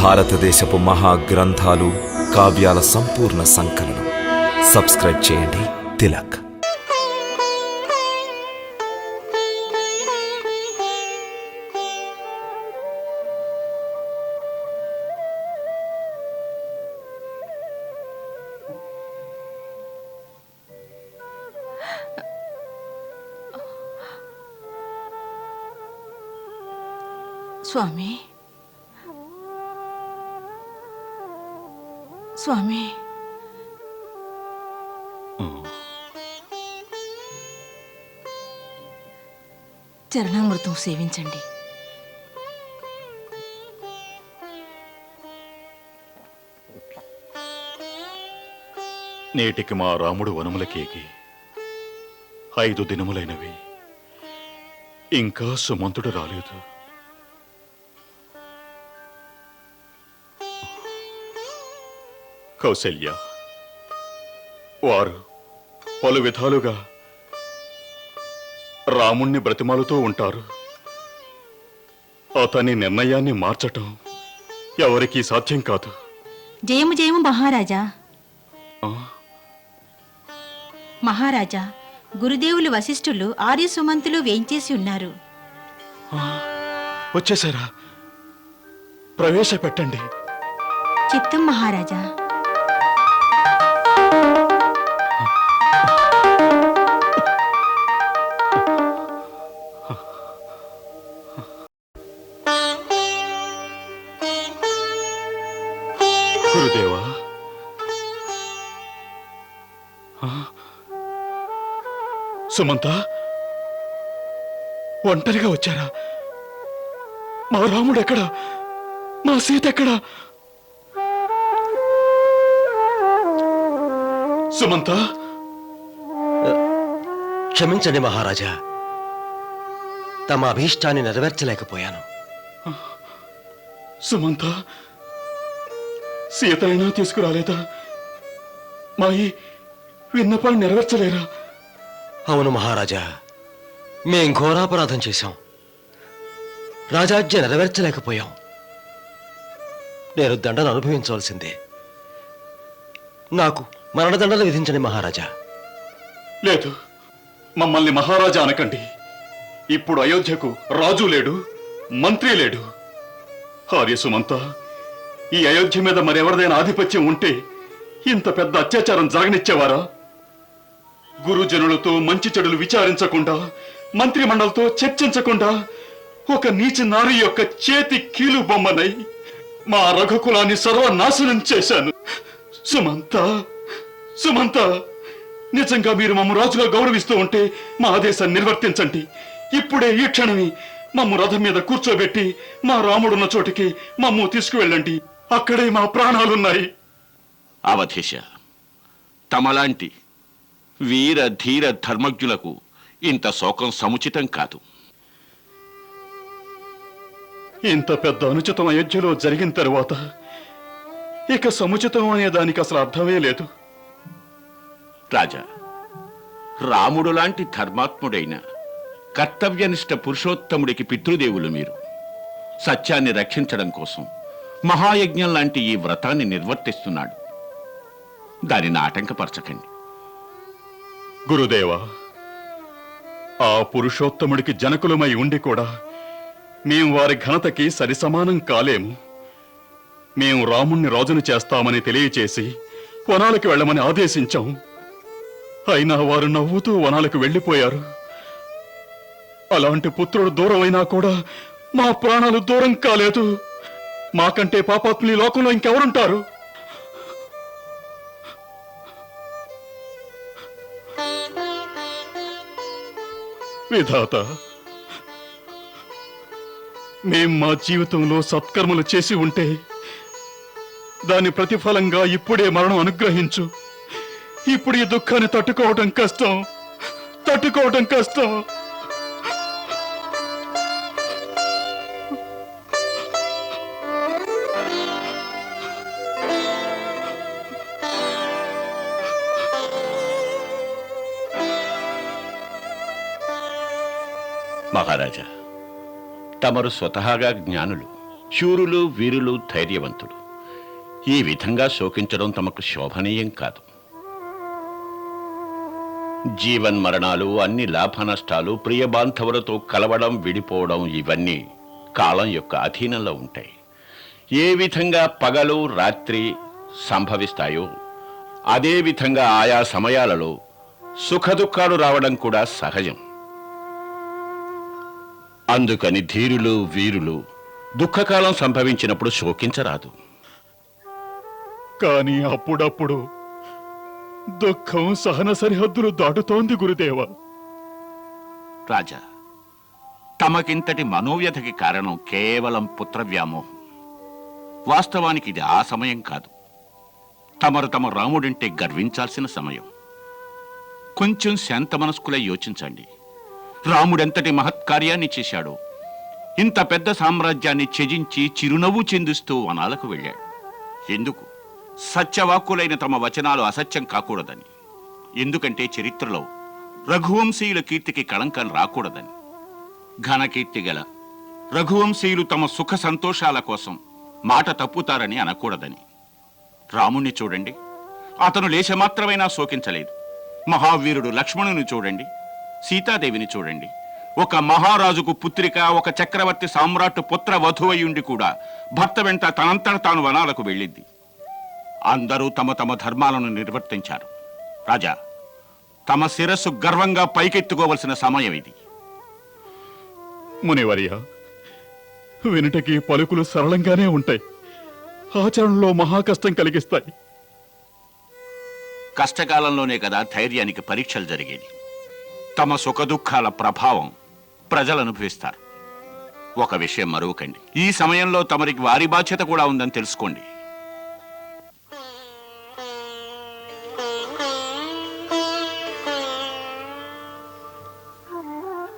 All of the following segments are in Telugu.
భారతదేశపు మహాగ్రంథాలు, కావ్యాల సంపూర్ణ సంకలనం. సబ్స్క్రైబ్ చేయండి తిలక్. స్వామి, స్వామి, చరణామృతం సేవించండి. నేటికి మా రాముడు వనములకేకి 5 దినములైనవి, ఇంకా సుమంతుడు రాలేదు. కౌసల్య వారు పలు విధాలుగా రాముణ్ణి బ్రతిమాలుతూ ఉంటారు. అతని నిర్ణయాన్ని మార్చటం ఎవరికీ సాధ్యం కాదు. జయము జయము మహారాజా. మహారాజా, గురుదేవులు వశిష్ఠులు ఆర్య సుమంతులు వేయించేసి ఉన్నారు. వచ్చేసారా? ప్రవేశపెట్టండి. చిత్తం మహారాజా. గురుదేవా, సుమంత ఒంటరిగా వచ్చారా? మా రాముడు ఎక్కడా? మా సీత ఎక్కడా? సుమంత, క్షమించండి మహారాజా, తమ అభీష్టాన్ని నెరవేర్చలేకపోయాను. సుమంత, సీతనైనా తీసుకురాలేదా? మా ఈ విన్నపాన్ని నెరవేర్చలేరా? అవును మహారాజా, మేం ఘోరాపరాధం చేశాం. రాజాజ్ఞ నెరవేర్చలేకపోయాం. నేను దండను అనుభవించవలసిందే. నాకు మరణదండలు విధించండి మహారాజా. లేదు, మమ్మల్ని మహారాజా అనకండి. ఇప్పుడు అయోధ్యకు రాజు లేడు, మంత్రి లేడు. ఆర్య సుమంత, ఈ అయోధ్య మీద మరెవరిదైనా ఆధిపత్యం ఉంటే ఇంత పెద్ద అత్యాచారం జరగనిచ్చేవారా? గురుజనులతో మంచి చెడులు విచారించకుండా, మంత్రి మండలితో చర్చించకుండా ఒక నీచ నారి యొక్క చేతి కీలు బొమ్మనై మా రఘుకులాన్ని సర్వనాశనం చేశాను. సుమంత, సుమంత, నిజంగా మీరు మమ్ము రాజుగా గౌరవిస్తూ ఉంటే మా ఆదేశాన్ని నిర్వర్తించండి. ఇప్పుడే ఈ క్షణమే మమ్ము రథం మీద కూర్చోబెట్టి మా రాముడున్న చోటికి మమ్ము తీసుకువెళ్ళండి. అక్కడే మా ప్రాణాలున్నాయి. అవధేశ, తమలాంటి వీర ధీర ధర్మజ్ఞులకు ఇంత శోకం సముచితం కాదు. ఇంత పెద్ద అనుచితం అయోధ్యలో జరిగిన తరువాత ఇక సముచితం అనే దానికి అసలు అర్థమే లేదు. రాజా, రాముడు లాంటి ధర్మాత్ముడైన కర్తవ్యనిష్ట పురుషోత్తముడికి పితృదేవులు మీరు. సత్యాన్ని రక్షించడం కోసం మహాయజ్ఞం లాంటి ఈ వ్రతాన్ని నిర్వర్తిస్తున్నాడు. దానిని ఆటంకపరచకండి. గురుదేవా, ఆ పురుషోత్తముడికి జనకులమై ఉండి కూడా మేము వారి ఘనతకి సరిసమానం కాలేము. మేము రాముణ్ణి రాజును చేస్తామని తెలియచేసి వనాలకు వెళ్ళమని ఆదేశించాం. అయినా వారు నవ్వుతూ వనాలకు వెళ్ళిపోయారు. అలాంటి పుత్రుడు దూరమైనా కూడా మా ప్రాణాలు దూరం కాలేదు. మాకంటే పాపాత్ములు ఈ లోకంలో ఇంకెవరుంటారు? విధాత, మేం మా జీవితంలో సత్కర్మలు చేసి ఉంటే దాని ప్రతిఫలంగా ఇప్పుడే మరణం అనుగ్రహించు. ఇప్పుడు ఈ దుఃఖాన్ని తట్టుకోవటం కష్టం, తట్టుకోవటం కష్టం. మహారాజా, తమరు స్వతహాగా జ్ఞానులు. శూరులు వీరులు ధైర్యవంతులు. ఈ విధంగా శోకించడం తమకు శోభనీయం కాదు. జీవన్మరణాలు, అన్ని లాభనష్టాలు, ప్రియబాంధవులతో కలవడం, విడిపోవడం ఇవన్నీ కాలం యొక్క అధీనంలో ఉంటాయి. ఏ విధంగా పగలు రాత్రి సంభవిస్తాయో అదే విధంగా ఆయా సమయాలలో సుఖదుఖాలు రావడం కూడా సహజం. అందుకని ధీరులు వీరులు దుఃఖకాలం సంభవించినప్పుడు శోకించరాదు. కానీ అప్పుడప్పుడు దుఃఖం సహన సరిహద్దులు దాటుతోంది గురుదేవ. రాజా, తమకింతటి మనోవ్యధకి కారణం కేవలం పుత్రవ్యామోహం. వాస్తవానికి ఇది ఆ సమయం కాదు. తమరు తమ రాముడంటే గర్వించాల్సిన సమయం. కొంచెం శాంత మనస్కులై యోచించండి. రాముడెంతటి మహత్కార్యాన్ని చేశాడో. ఇంత పెద్ద సామ్రాజ్యాన్ని త్యజించి చిరునవ్వు చెందిస్తూ వనాలకు వెళ్ళాడు. ఎందుకు? సత్యవాక్కులైన తమ వచనాలు అసత్యం కాకూడదని. ఎందుకంటే చరిత్రలో రఘువంశీయుల కీర్తికి కళంకం రాకూడదని. ఘనకీర్తి గల రఘువంశీయులు తమ సుఖ సంతోషాల కోసం మాట తప్పుతారని అనకూడదని. రాముణ్ణి చూడండి, అతను లేశమాత్రమైనా శోకించలేదు. మహావీరుడు లక్ష్మణుని చూడండి, సీతాదేవిని చూడండి. ఒక మహారాజుకు పుత్రిక, ఒక చక్రవర్తి సామ్రాట్ పుత్ర వధువయుండి కూడా భర్త వెంట తనంతట తాను వనాలకు వెళ్ళింది. అందరూ తమ తమ ధర్మాలను నిర్వర్తించారు. రాజా, తమ శిరస్సు గర్వంగా పైకెత్తుకోవలసిన సమయం ఇది. మునివర్య, వినుటకి పలుకులు సరళంగానే ఉంటాయి, ఆచరణలో మహాకష్టం కలిగిస్తాయి. కష్టకాలంలోనే కదా ధైర్యానికి పరీక్షలు జరిగేది. తమ సుఖదుఖాల ప్రభావం ప్రజలు అనుభవిస్తారు. ఒక విషయం మరువకండి, ఈ సమయంలో తమరికి వారి బాధ్యత కూడా ఉందని తెలుసుకోండి.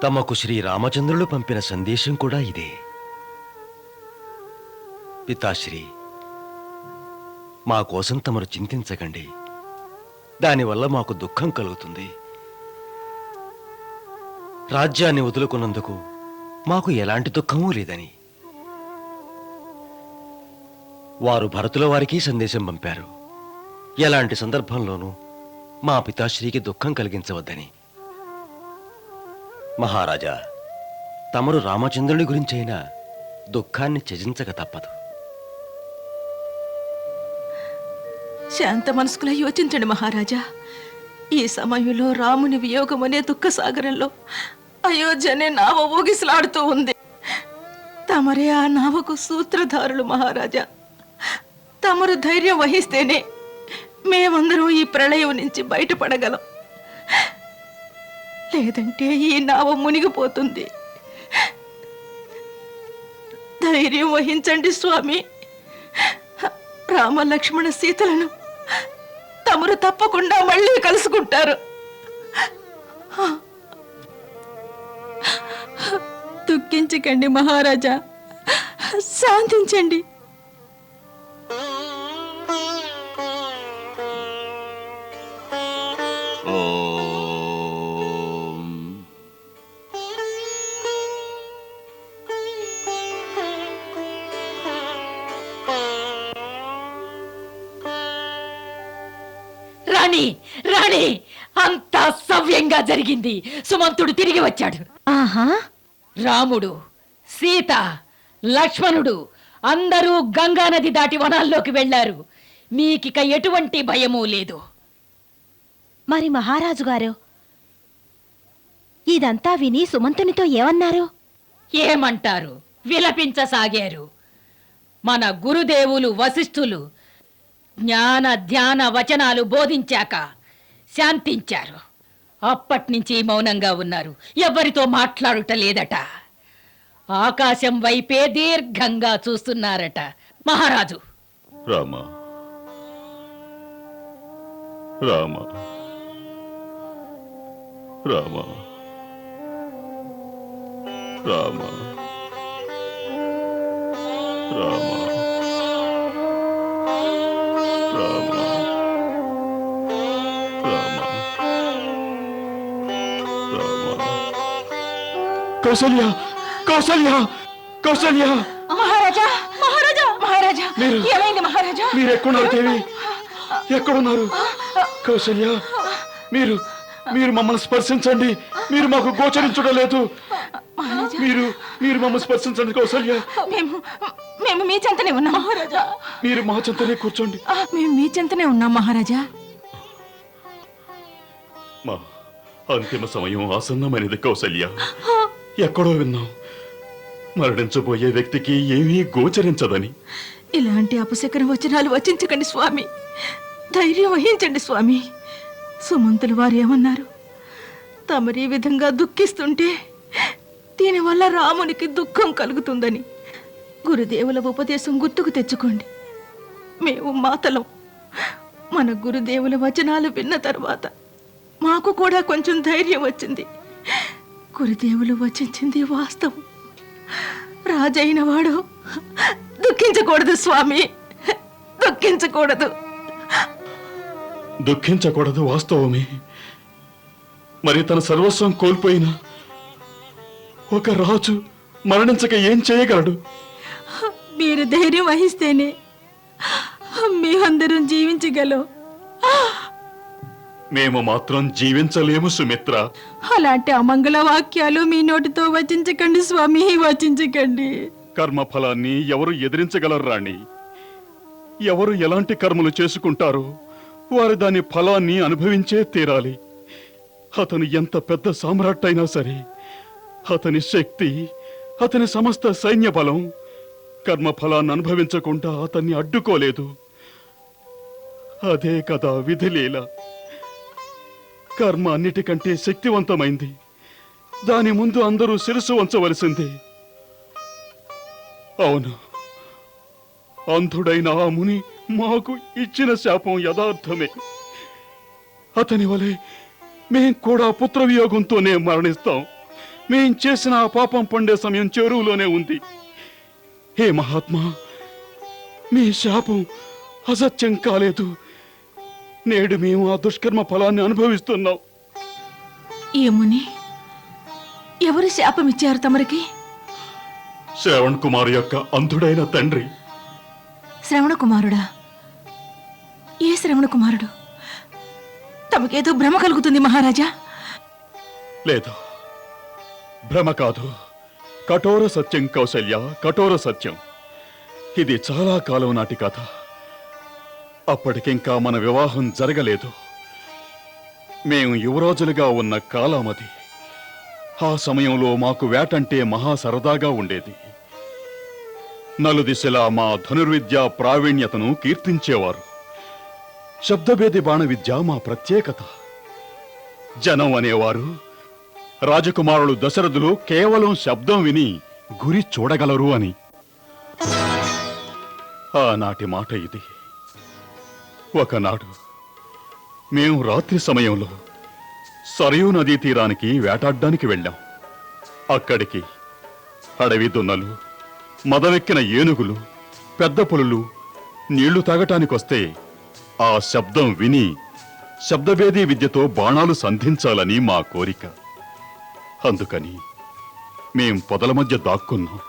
తమకు శ్రీరామచంద్రులు పంపిన సందేశం కూడా ఇదే. పితాశ్రీ, మా కోసం తమరు చింతించకండి. దానివల్ల మాకు దుఃఖం కలుగుతుంది. రాజ్యాన్ని వదులుకున్నందుకు మాకు ఎలాంటి దుఃఖమూ లేదని. వారు భరతుల వారికి సందేశం పంపారు, ఎలాంటి సందర్భంలోనూ మా పితాశ్రీకి దుఃఖం కలిగించవద్దని. మహారాజా, తమరు రామచంద్రుని గురించైనా దుఃఖాన్ని త్యజించక తప్పదు. శాంత మనస్కుల యోచించండి మహారాజా. ఈ సమయంలో రాముని వియోగం అనే దుఃఖ సాగరంలో అయోధ్య అనే నావ ఊగిసలాడుతూ ఉంది. తమరే ఆ నావకు సూత్రధారులు మహారాజా. తమరు ధైర్యం వహిస్తేనే మేమందరం ఈ ప్రళయం నుంచి బయటపడగలం. లేదంటే ఈ నావ మునిగిపోతుంది. ధైర్యం వహించండి స్వామి. రామ లక్ష్మణ సీతలను తమరు తప్పకుండా మళ్ళీ కలుసుకుంటారు. దుఃఖించకండి మహారాజా, శాంతించండి. రాణి, రాణి, అంతా సవ్యంగా జరిగింది. సుమంతుడు తిరిగి వచ్చాడు. ఆహా, రాముడు, సీత, లక్ష్మణుడు అందరూ గంగా నది దాటి వనాల్లోకి వెళ్లారు. మీకిక ఎటువంటి భయమూ లేదు. మరి మహారాజు గారు ఇదంతా విని సుమంతునితో ఏమన్నారు? ఏమంటారు? విలపించసాగారు. మన గురుదేవులు వశిష్ఠులు జ్ఞాన ధ్యాన వచనాలు బోధించాక శాంతించారు. అప్పట్నుంచి మౌనంగా ఉన్నారు. ఎవరితో మాట్లాడుట లేదట. ఆకాశం వైపే దీర్ఘంగా చూస్తున్నారట. మహారాజు, రామ రామ రామ రామ రామ రామ రామ రామ. కౌసల్య, కౌసల్య, కౌసల్య! మహారాజా, ఏమైంది మహారాజా? మీరు ఎక్కడున్నారు దేవి? ఎక్కడున్నారు? కౌసల్య, మీరు మీరు మమ్మల్ని స్పర్శించండి. మీరు మాకు గోచరించడం లేదు. మీరు మమ్మల్ని స్పర్శించండి కౌసల్య. మేము మీ చెంతనే ఉన్నాం మహారాజా. మీరు మా చెంతనే కూర్చోండి. మేము మీ చెంతనే ఉన్నాం మహారాజా. మా అంతిమ సమయం ఆసన్నమైనది కౌసల్య. ఎక్కడో విన్నాం, మరణించబోయే వ్యక్తికి ఏమీ గోచరించదని. ఇలాంటి అపశకర వచనాలు వచించకండి స్వామి. ధైర్యం వహించండి స్వామి. సుమంతులు వారు ఏమన్నారు? తమరి విధంగా దుఃఖిస్తుంటే దీనివల్ల రామునికి దుఃఖం కలుగుతుందని. గురుదేవుల ఉపదేశం గుర్తుకు తెచ్చుకోండి. మేము మాతలం. మన గురుదేవుల వచనాలు విన్న తర్వాత మాకు కూడా కొంచెం ధైర్యం వచ్చింది. గురుదేవులు వచించింది వాస్తవం. రాజైన వాడు దుఃఖించకూడదు స్వామి, దుఃఖించకూడదు. దుఃఖించకూడదు వాస్తవమే. మరి తన సర్వస్వం కోల్పోయిన ఒక రాజు మరణించక ఏం చేయగలడు? మీరు ధైర్యం వహిస్తేనే మేమందరం జీవించగలం. మేము మాత్రం జీవించలేము సుమిత్ర. అలాంటి అమంగళ వాక్యాలు మీ నోటితో వచించకండి స్వామి, వచించకండి. కర్మఫలాన్ని ఎవరు ఎదిరించగలరు రాణి? ఎవరు ఎలాంటి కర్మలు చేసుకుంటారో వారు దాని ఫలాన్ని అనుభవించే తీరాలి. అతను ఎంత పెద్ద సామ్రాట్ అయినా సరే, అతని శక్తి, అతని సమస్త సైన్య బలం కర్మఫలాన్ని అనుభవించకుండా అతన్ని అడ్డుకోలేదు. అదే కదా విధిలీల. కర్మ అన్నిటికంటే శక్తివంతమైంది. దాని ముందు అందరూ శిరస్సు వంచవలసిందే. అవును, అంధుడైన ఆ ముని మాకు ఇచ్చిన శాపం యథార్థమే. అతని వలె మేం కూడా పుత్రవియోగంతోనే మరణిస్తాం. మేం చేసిన ఆ పాపం పండే సమయం చెరువులోనే ఉంది. హే మహాత్మా, మీ శాపం అసత్యం కాలేదు. నేడు మేము ఆ దుష్కర్మ ఫలాన్ని అనుభవిస్తున్నాం. ఏముని, ఎవరు శాపం ఇచ్చారు తమరికి? శ్రవణ్ కుమార్ యొక్క అంధుడైన తండ్రి. శ్రవణ కుమారుడా? ఏ శ్రవణ కుమారుడు? తమకేదో భ్రమ కలుగుతుంది మహారాజా. లేదు, భ్రమ కాదు, కఠోర సత్యం కౌసల్య, కఠోర సత్యం. ఇది చాలా కాలం నాటి కథ. అప్పటికింకా మన వివాహం జరగలేదు. మేము యువరాజులుగా ఉన్న కాలమది. ఆ సమయంలో మాకు వేటంటే మహా సరదాగా ఉండేది. నలుదిశలా మా ధనుర్విద్యా ప్రావీణ్యతను కీర్తించేవారు. శబ్దభేది బాణ విద్య మా ప్రత్యేకత. జనం అనేవారు, రాజకుమారులు దశరథులు కేవలం శబ్దం విని గురి చూడగలరు అని. ఆనాటి మాట ఇది. ఒకనాడు మేము రాత్రి సమయంలో సరయూ నదీ తీరానికి వేటాడ్డానికి వెళ్ళాం. అక్కడికి అడవి దున్నలు, మదవెక్కిన ఏనుగులు, పెద్ద పులులు నీళ్లు తాగటానికొస్తే ఆ శబ్దం విని శబ్దభేదీ విద్యతో బాణాలు సంధించాలని మా కోరిక. అందుకని మేం పొదల మధ్య దాక్కున్నాం.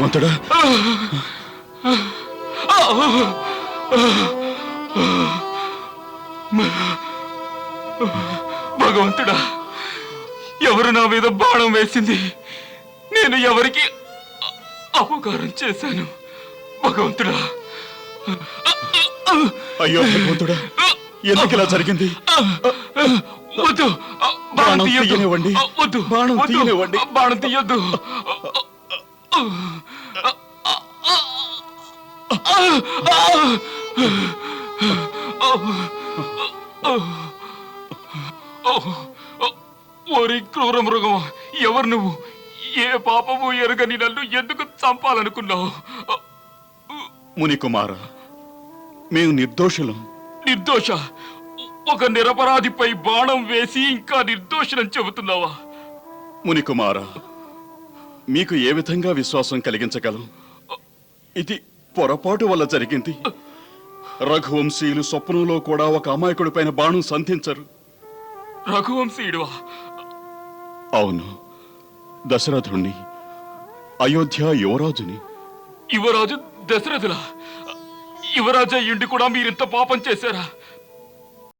భగవంతుడా, భగవంతుడా, ఎవరు నా మీద బాణం వేసింది? నేను ఎవరికి అపకారం చేశాను? భగవంతుడా, అయ్యో భగవంతుడా, ఎందుకు ఇలా జరిగింది? వద్దు, బాణం తీయనివ్వండి. వద్దు, బాణం తీయనివ్వండి. బాణం తీయొద్దు. ఓరి క్రూర మృగమా, ఎవరు నువ్వు? ఏ పాపము ఎరగని నన్ను ఎందుకు చంపాలనుకున్నావు? మునికుమార, మేము నిర్దోషులం. నిర్దోష? ఒక నిరపరాధిపై బాణం వేసి ఇంకా నిర్దోషులని చెబుతున్నావా? మునికుమార, మీకు ఏ విధంగా విశ్వాసం కలిగించగలం? ఇది పొరపాటు వల్ల జరిగింది. రఘువంశీయులు స్వప్నంలో కూడా ఒక అమాయకుడి పైన బాణం సంధించరు. రఘువంశీయుడువా? అవును, దశరథుణ్ణి, అయోధ్య యువరాజుని. యువరాజు దశరథులా? యువరాజు అయ్యుండి కూడా మీరింత పాపం చేశారా?